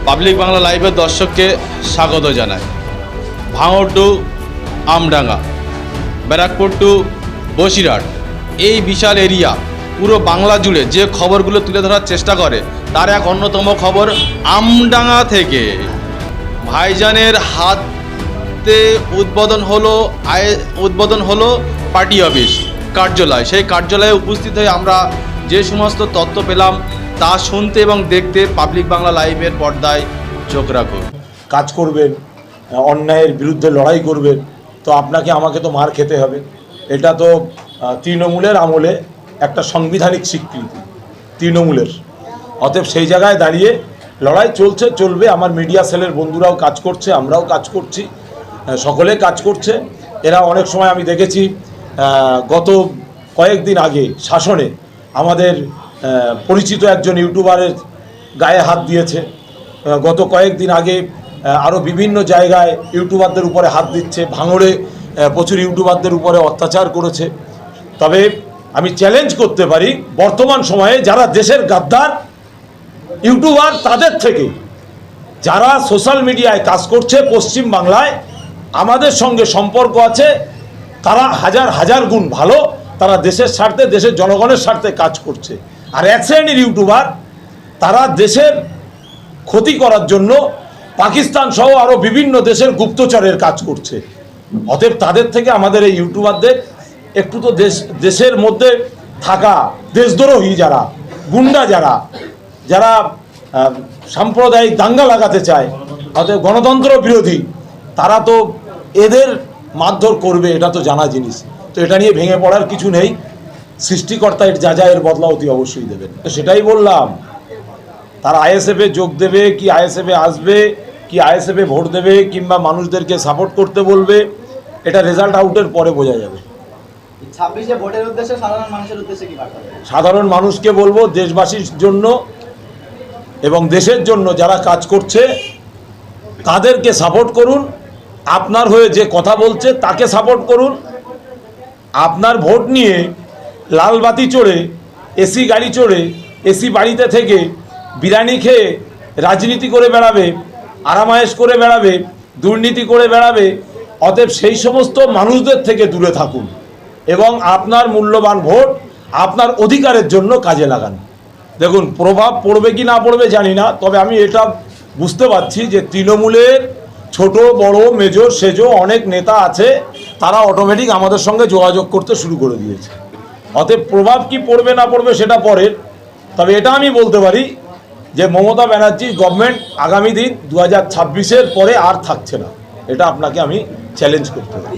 Public Bangla লাইভের দর্শককে স্বাগত জানাই। ভাঙড় টু আমডাঙ্গা, ব্যারাকপুর টু বসিরহাট, এই বিশাল এরিয়া পুরো বাংলা জুড়ে যে খবরগুলো তুলে ধরার চেষ্টা করে তার এক অন্যতম খবর আমডাঙ্গা থেকে। ভাইজানের হাতে উদ্বোধন হলো পার্টি অফিস কার্যালয়। সেই কার্যালয়ে উপস্থিত হয়ে আমরা যে সমস্ত তথ্য পেলাম তা শুনতে এবং দেখতে পাবলিক বাংলা লাইভের পর্দায় চোখ রাখুন। কাজ করবেন, অন্যায়ের বিরুদ্ধে লড়াই করবেন, তো আপনাকে আমাকে তো মার খেতে হবে। এটা তো তৃণমূলের আমলে একটা সাংবিধানিক স্বীকৃতি তৃণমূলের। অতএব সেই জায়গায় দাঁড়িয়ে লড়াই চলবে। আমার মিডিয়া সেলের বন্ধুরাও কাজ করছে, আমরাও কাজ করছি, সকলে কাজ করছে। এরা অনেক সময় আমি দেখেছি গত কয়েকদিন আগে শাসনে আমাদের পরিচিত একজন ইউটিউবারের গায়ে হাত দিয়েছে। গত কয়েকদিন আগে আরও বিভিন্ন জায়গায় ইউটিউবারদের উপরে হাত দিচ্ছে। ভাঙড়ে প্রচুর ইউটিউবারদের উপরে অত্যাচার করেছে। তবে আমি চ্যালেঞ্জ করতে পারি, বর্তমান সময়ে যারা দেশের গাদ্দার ইউটিউবার, তাদের থেকে যারা সোশ্যাল মিডিয়ায় কাজ করছে পশ্চিম বাংলায় আমাদের সঙ্গে সম্পর্ক আছে, তারা হাজার হাজার গুণ ভালো। তারা দেশের স্বার্থে, দেশের জনগণের স্বার্থে কাজ করছে। আর এক শ্রেণীর ইউটিউবার তারা দেশের ক্ষতি করার জন্য পাকিস্তান সহ আরও বিভিন্ন দেশের গুপ্তচরের কাজ করছে। অতএব তাদের থেকে আমাদের এই ইউটিউবারদের একটু তো দেশের মধ্যে থাকা দেশদ্রোহী যারা, গুন্ডা যারা সাম্প্রদায়িক দাঙ্গা লাগাতে চায়, অতএব গণতন্ত্র বিরোধী, তারা তো এদের মারধর করবে, এটা তো জানা জিনিস। তো এটা নিয়ে ভেঙে পড়ার কিছু নেই। সৃষ্টিকর্তা এর যা এর বদলা অতি অবশ্যই দেবেন। তো সেটাই বললাম, তারা আইএসএফে যোগ দেবে কি আইএসএফে আসবে কি আইএসএফে ভোট দেবে কিংবা মানুষদেরকে সাপোর্ট করতে বলবে, এটা রেজাল্ট আউটের পরে বোঝা যাবে। 26 ভোটের উদ্দেশ্যে সাধারণ মানুষের উদ্দেশ্যে কি বার্তা? সাধারণ মানুষকে বলবো, দেশবাসীর জন্য এবং দেশের জন্য যারা কাজ করছে তাদেরকে সাপোর্ট করুন। আপনার হয়ে যে কথা বলছে তাকে সাপোর্ট করুন। আপনার ভোট নিয়ে লাল বাতি চড়ে, এসি গাড়ি চড়ে, এসি বাড়িতে থেকে বিরিয়ানি খেয়ে রাজনীতি করে বেড়াবে, আরামায়েশ করে বেড়াবে, দুর্নীতি করে বেড়াবে। অতএব সেই সমস্ত মানুষদের থেকে দূরে থাকুন এবং আপনার মূল্যবান ভোট আপনার অধিকারের জন্য কাজে লাগান। দেখুন, প্রভাব পড়বে কি না পড়বে জানি না, তবে আমি এটা বুঝতে পারছি যে তৃণমূলের ছোট বড় মেজর সেজো অনেক নেতা আছে, তারা অটোমেটিক আমাদের সঙ্গে যোগাযোগ করতে শুরু করে দিয়েছে। অতএব প্রভাব কি পড়বে না পড়বে সেটা পরের। তবে এটা আমি বলতে পারি যে মমতা ব্যানার্জির গভর্নমেন্ট আগামী দিন 2026-এর পরে আর থাকছে না। এটা আপনাকে আমি চ্যালেঞ্জ করতে পারি।